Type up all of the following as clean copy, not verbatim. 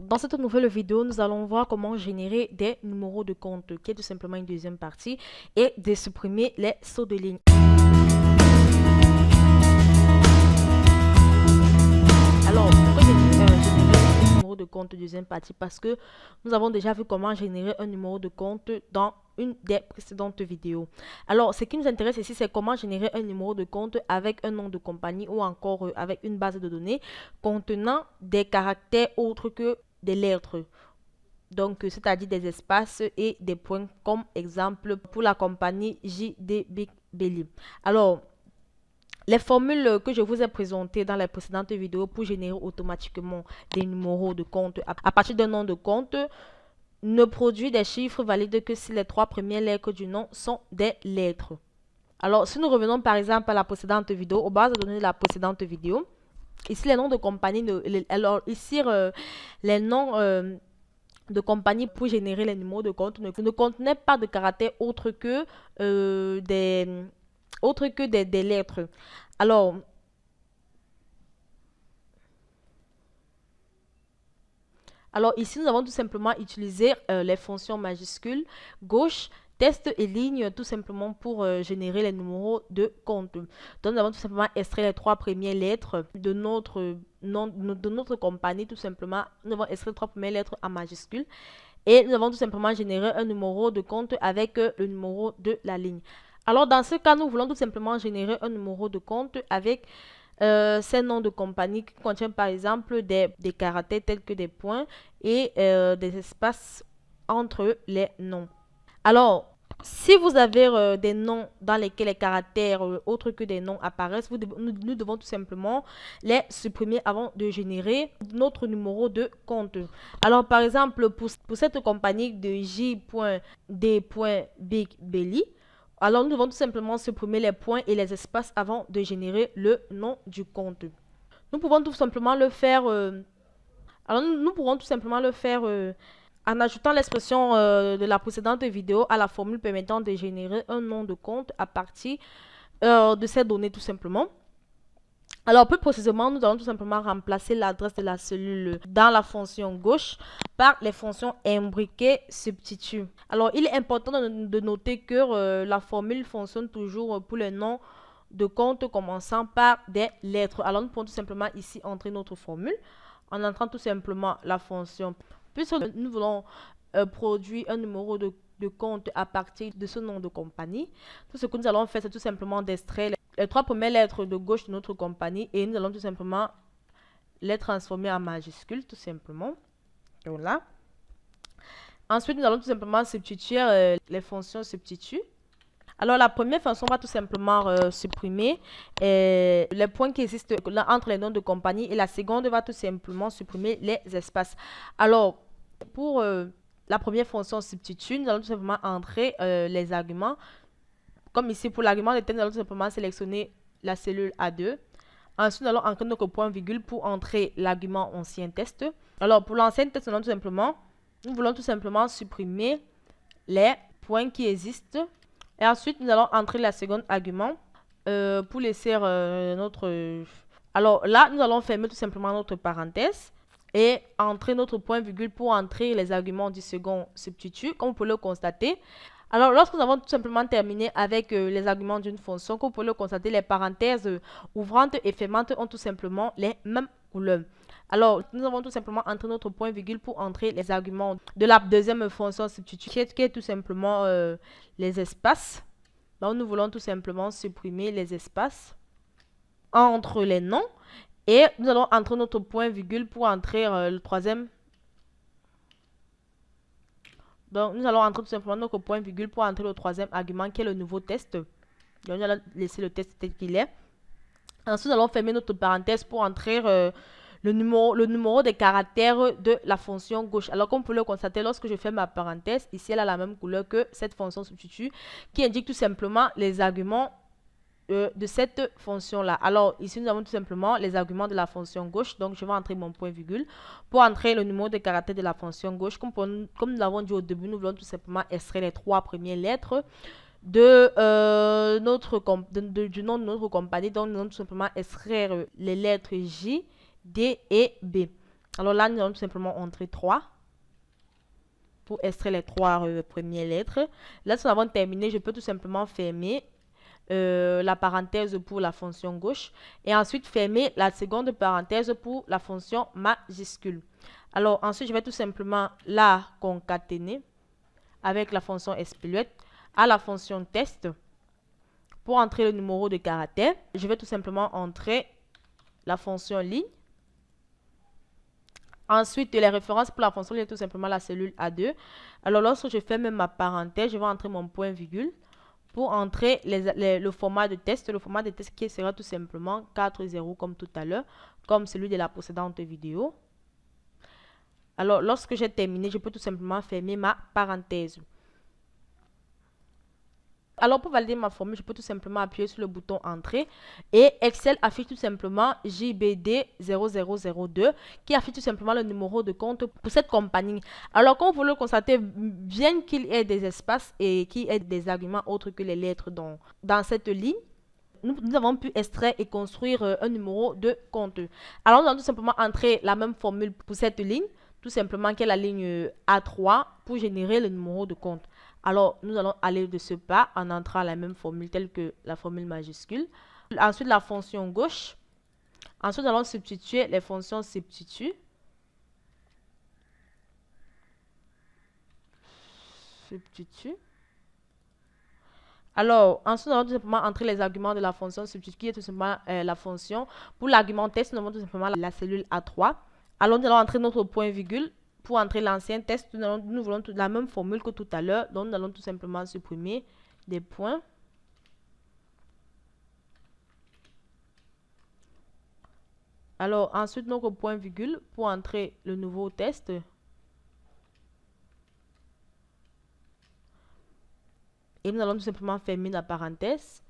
Dans cette nouvelle vidéo, nous allons voir comment générer des numéros de compte, qui est tout simplement une deuxième partie, et de supprimer les sauts de ligne. Alors, pourquoi générer un numéro de compte deuxième partie? Parce que nous avons déjà vu comment générer un numéro de compte dans une des précédentes vidéos. Alors, ce qui nous intéresse ici, c'est comment générer un numéro de compte avec un nom de compagnie ou encore avec une base de données contenant des caractères autres que des lettres. Donc, c'est-à-dire des espaces et des points comme exemple pour la compagnie JD Big Belly. Alors, les formules que je vous ai présentées dans les précédentes vidéos pour générer automatiquement des numéros de compte à partir d'un nom de compte ne produit des chiffres valides que si les trois premières lettres du nom sont des lettres. Alors, si nous revenons par exemple à la précédente vidéo, aux bases de données de la précédente vidéo, ici les noms de compagnie, alors ici les noms de compagnie pour générer les numéros de compte ne contenaient pas de caractères autres que des lettres. Alors ici, nous avons tout simplement utilisé les fonctions majuscules, gauche, test et ligne, tout simplement pour générer les numéros de compte. Donc nous avons tout simplement extrait les trois premières lettres de notre nom, de notre compagnie, tout simplement. Nous avons extrait les trois premières lettres en majuscule. Et nous avons tout simplement généré un numéro de compte avec le numéro de la ligne. Alors dans ce cas, nous voulons tout simplement générer un numéro de compte avec ces noms de compagnie qui contiennent par exemple des caractères tels que des points et des espaces entre les noms. Alors, si vous avez des noms dans lesquels les caractères autres que des noms apparaissent, nous devons tout simplement les supprimer avant de générer notre numéro de compte. Alors, par exemple, pour cette compagnie de j.d.bigbelly, alors nous devons tout simplement supprimer les points et les espaces avant de générer le nom du compte. Nous pouvons tout simplement le faire. Nous pourrons tout simplement le faire en ajoutant l'expression de la précédente vidéo à la formule permettant de générer un nom de compte à partir de ces données tout simplement. Alors, plus précisément, nous allons tout simplement remplacer l'adresse de la cellule dans la fonction gauche par les fonctions imbriquées substitut. Alors, il est important de noter que la formule fonctionne toujours pour les noms de compte commençant par des lettres. Alors, nous pouvons tout simplement ici entrer notre formule en entrant tout simplement la fonction. Puisque nous voulons produire un numéro de compte à partir de ce nom de compagnie, tout ce que nous allons faire, c'est tout simplement d'extraire les trois premières lettres de gauche de notre compagnie et nous allons tout simplement les transformer en majuscules, tout simplement. Voilà. Ensuite, nous allons tout simplement substituer les fonctions substituts. Alors, la première fonction va tout simplement supprimer les points qui existent entre les noms de compagnie et la seconde va tout simplement supprimer les espaces. Alors, pour la première fonction substitut, nous allons tout simplement entrer les arguments. Comme ici, pour l'argument de thème, nous allons tout simplement sélectionner la cellule A2. Ensuite, nous allons entrer notre point virgule pour entrer l'argument ancien test. Alors, pour l'ancien test, nous voulons tout simplement supprimer les points qui existent. Et ensuite, nous allons entrer la seconde argument pour laisser notre... Alors là, nous allons fermer tout simplement notre parenthèse et entrer notre point virgule pour entrer les arguments du second substitut, comme vous pouvez le constater. Alors, lorsque nous avons tout simplement terminé avec les arguments d'une fonction, comme vous pouvez le constater, les parenthèses ouvrantes et fermantes ont tout simplement les mêmes couleurs. Alors, nous avons tout simplement entré notre point virgule pour entrer les arguments de la deuxième fonction substitut, qui est tout simplement les espaces. Donc, nous voulons tout simplement supprimer les espaces entre les noms. Et nous allons entrer notre point virgule pour entrer le troisième. Donc, nous allons entrer tout simplement notre point virgule pour entrer le troisième argument qui est le nouveau test. Donc, nous allons laisser le test tel qu'il est. Ensuite, nous allons fermer notre parenthèse pour entrer le numéro des caractères de la fonction gauche. Alors, comme vous pouvez le constater, lorsque je ferme ma parenthèse, ici, elle a la même couleur que cette fonction substitut qui indique tout simplement les arguments de cette fonction-là. Alors, ici, nous avons tout simplement les arguments de la fonction gauche. Donc, je vais entrer mon point virgule pour entrer le numéro de caractères de la fonction gauche. Comme nous l'avons dit au début, nous voulons tout simplement extraire les trois premières lettres du nom de notre compagnie. Donc, nous allons tout simplement extraire les lettres J, D et B. Alors là, nous allons tout simplement entrer 3 pour extraire les 3 premières lettres. Là, si nous avons terminé, je peux tout simplement fermer la parenthèse pour la fonction gauche et ensuite fermer la seconde parenthèse pour la fonction majuscule. Alors ensuite, je vais tout simplement la concaténer avec la fonction SPLOIT à la fonction test. Pour entrer le numéro de caractère, je vais tout simplement entrer la fonction ligne. Ensuite, les références pour la fonction ligne, tout simplement la cellule A2. Alors lorsque je ferme ma parenthèse, je vais entrer mon point virgule pour entrer le format de test. Le format de test qui sera tout simplement 4.0 comme tout à l'heure, comme celui de la précédente vidéo. Alors, lorsque j'ai terminé, je peux tout simplement fermer ma parenthèse. Alors, pour valider ma formule, je peux tout simplement appuyer sur le bouton Entrée et Excel affiche tout simplement JBD 0002 qui affiche tout simplement le numéro de compte pour cette compagnie. Alors, comme vous le constatez, bien qu'il y ait des espaces et qu'il y ait des arguments autres que les lettres dans cette ligne, nous avons pu extraire et construire un numéro de compte. Alors, nous allons tout simplement entrer la même formule pour cette ligne, tout simplement qui est la ligne A3 pour générer le numéro de compte. Alors, nous allons aller de ce pas en entrant la même formule telle que la formule majuscule. Ensuite, la fonction gauche. Ensuite, nous allons substituer les fonctions substitut. Alors, ensuite, nous allons tout simplement entrer les arguments de la fonction substitut qui est tout simplement la fonction. Pour l'argument test, nous avons tout simplement la cellule A3. Alors, nous allons entrer notre point virgule. Pour entrer l'ancien test, nous voulons la même formule que tout à l'heure. Donc, nous allons tout simplement supprimer des points. Alors, ensuite, notre point virgule pour entrer le nouveau test. Et nous allons tout simplement fermer la parenthèse.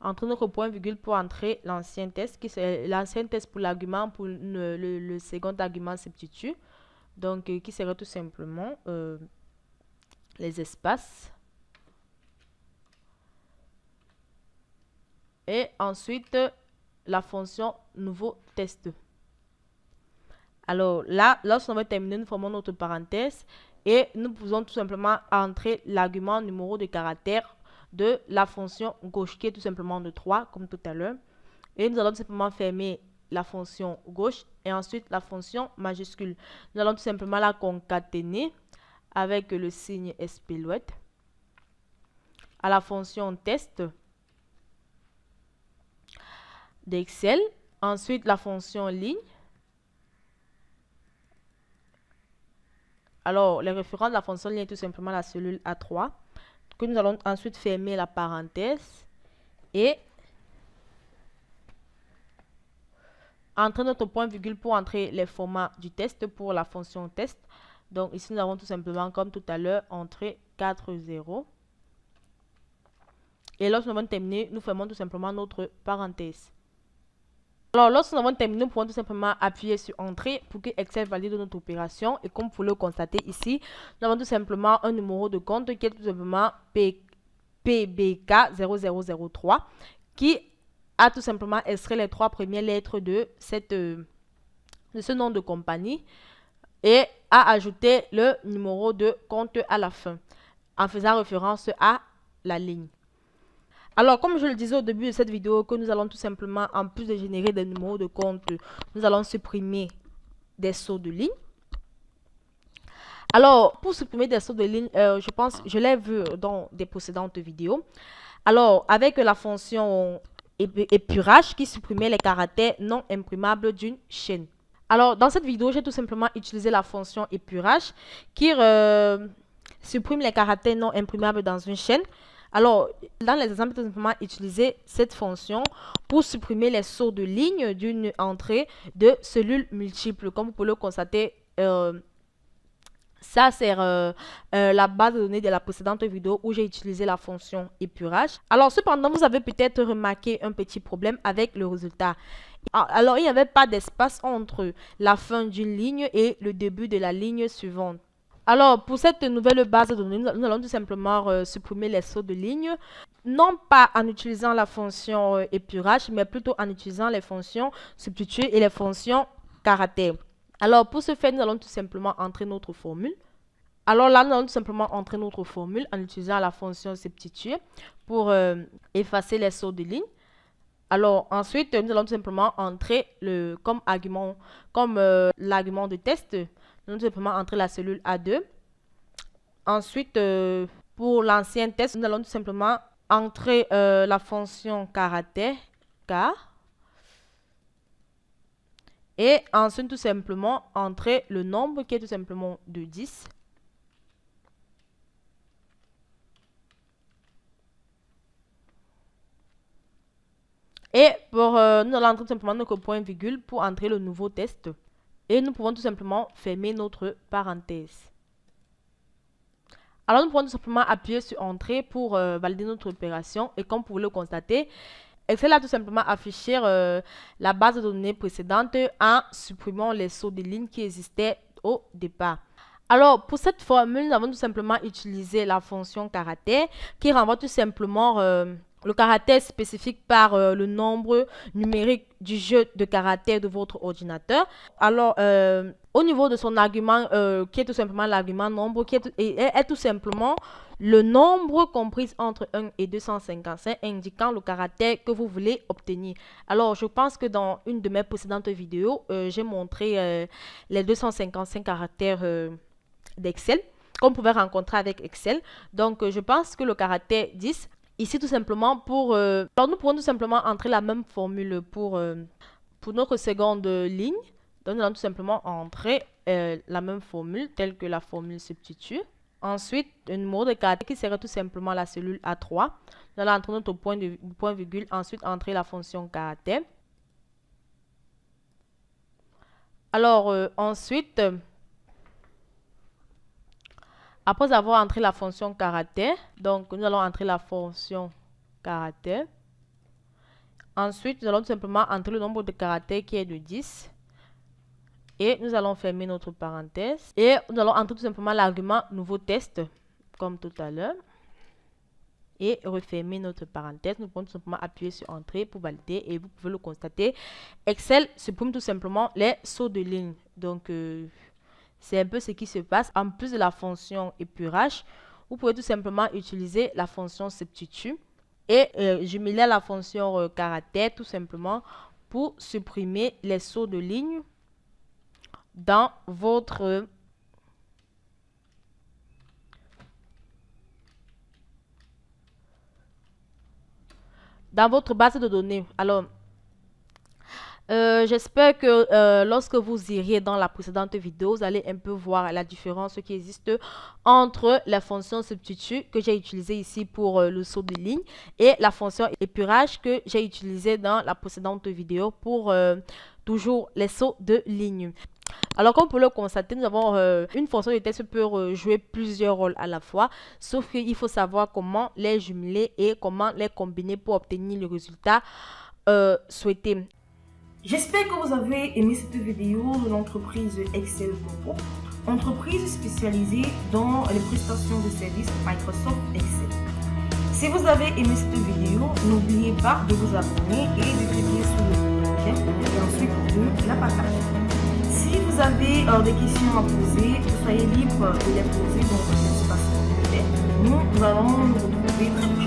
Entrer notre point virgule pour entrer l'ancien test, qui c'est l'ancien test pour l'argument, pour le second argument substitut. Donc, qui serait tout simplement les espaces. Et ensuite, la fonction nouveau test. Alors là, lorsque nous avons terminé, nous formons notre parenthèse. Et nous pouvons tout simplement entrer l'argument numéro de caractère de la fonction gauche, qui est tout simplement de 3, comme tout à l'heure. Et nous allons tout simplement fermer la fonction gauche et ensuite la fonction majuscule. Nous allons tout simplement la concaténer avec le signe SPLOIT à la fonction test d'Excel. Ensuite, la fonction ligne. Alors, les références de la fonction ligne est tout simplement la cellule A3 que nous allons ensuite fermer la parenthèse et entrer notre point virgule pour entrer les formats du test pour la fonction test. Donc ici, nous avons tout simplement, comme tout à l'heure, entré 4.0. Et lorsque nous avons terminé, nous fermons tout simplement notre parenthèse. Alors, lorsque nous avons terminé, nous pouvons tout simplement appuyer sur Entrée pour que Excel valide notre opération. Et comme vous pouvez le constater ici, nous avons tout simplement un numéro de compte qui est tout simplement PBK 0003 qui a tout simplement extrait les 3 premières lettres de ce nom de compagnie et a ajouté le numéro de compte à la fin en faisant référence à la ligne. Alors, comme je le disais au début de cette vidéo, que nous allons tout simplement, en plus de générer des numéros de compte, nous allons supprimer des sauts de ligne. Alors, pour supprimer des sauts de ligne, je pense, je l'ai vu dans des précédentes vidéos. Alors, avec la fonction épurage qui supprimait les caractères non imprimables d'une chaîne. Alors, dans cette vidéo, j'ai tout simplement utilisé la fonction épurage qui supprime les caractères non imprimables dans une chaîne. Alors, dans les exemples, j'ai tout simplement utilisé cette fonction pour supprimer les sauts de ligne d'une entrée de cellules multiples. Comme vous pouvez le constater, ça, c'est la base de données de la précédente vidéo où j'ai utilisé la fonction épurage. Alors, cependant, vous avez peut-être remarqué un petit problème avec le résultat. Alors, il n'y avait pas d'espace entre la fin d'une ligne et le début de la ligne suivante. Alors, pour cette nouvelle base de données, nous allons tout simplement supprimer les sauts de ligne. Non pas en utilisant la fonction épurage, mais plutôt en utilisant les fonctions substituer et les fonctions caractères. Alors, pour ce faire, nous allons tout simplement entrer notre formule. Alors là, nous allons tout simplement entrer notre formule en utilisant la fonction substituer pour effacer les sauts de ligne. Alors ensuite, nous allons tout simplement entrer comme argument, l'argument de test, nous allons tout simplement entrer la cellule A2. Ensuite, pour l'ancien test, nous allons tout simplement entrer la fonction caractère K. Et ensuite, tout simplement entrer le nombre qui est tout simplement de 10. Et nous allons entrer tout simplement notre point virgule pour entrer le nouveau test. Et nous pouvons tout simplement fermer notre parenthèse. Alors nous pouvons tout simplement appuyer sur entrée pour valider notre opération. Et comme vous pouvez le constater, Excel a tout simplement affiché la base de données précédente en supprimant les sauts de ligne qui existaient au départ. Alors, pour cette formule, nous avons tout simplement utilisé la fonction caractère qui renvoie tout simplement le caractère spécifique par le nombre numérique du jeu de caractères de votre ordinateur. Alors, au niveau de son argument, qui est tout simplement l'argument nombre, qui est tout simplement le nombre compris entre 1 et 255, indiquant le caractère que vous voulez obtenir. Alors, je pense que dans une de mes précédentes vidéos, j'ai montré les 255 caractères d'Excel qu'on pouvait rencontrer avec Excel. Donc, je pense que le caractère 10, ici tout simplement pour... alors, nous pourrons tout simplement entrer la même formule pour notre seconde ligne. Donc, nous allons tout simplement entrer la même formule, telle que la formule substitue. Ensuite, un numéro de caractère qui serait tout simplement la cellule A3. Nous allons entrer notre point virgule, ensuite entrer la fonction caractère. Alors, ensuite... après avoir entré la fonction caractère, donc nous allons entrer la fonction caractère. Ensuite, nous allons tout simplement entrer le nombre de caractères qui est de 10. Et nous allons fermer notre parenthèse. Et nous allons entrer tout simplement l'argument nouveau test, comme tout à l'heure. Et refermer notre parenthèse. Nous pouvons tout simplement appuyer sur entrée pour valider. Et vous pouvez le constater. Excel supprime tout simplement les sauts de ligne. Donc, c'est un peu ce qui se passe. En plus de la fonction épurage, vous pouvez tout simplement utiliser la fonction substitue et jumeler à la fonction caractère tout simplement pour supprimer les sauts de ligne dans votre base de données. Alors, j'espère que lorsque vous irez dans la précédente vidéo, vous allez un peu voir la différence qui existe entre la fonction substitut que j'ai utilisée ici pour le saut de ligne et la fonction épurage que j'ai utilisée dans la précédente vidéo pour toujours les sauts de ligne. Alors, comme vous pouvez le constater, nous avons une fonction de test peut jouer plusieurs rôles à la fois, sauf qu'il faut savoir comment les jumeler et comment les combiner pour obtenir le résultat souhaité. J'espère que vous avez aimé cette vidéo de l'entreprise Excel Group, entreprise spécialisée dans les prestations de services Microsoft Excel. Si vous avez aimé cette vidéo, n'oubliez pas de vous abonner et de cliquer sur le j'aime et ensuite de la partager. Si vous avez des questions à poser, soyez libre de les poser dans l'espace commentaire. Nous allons nous retrouver très prochainement.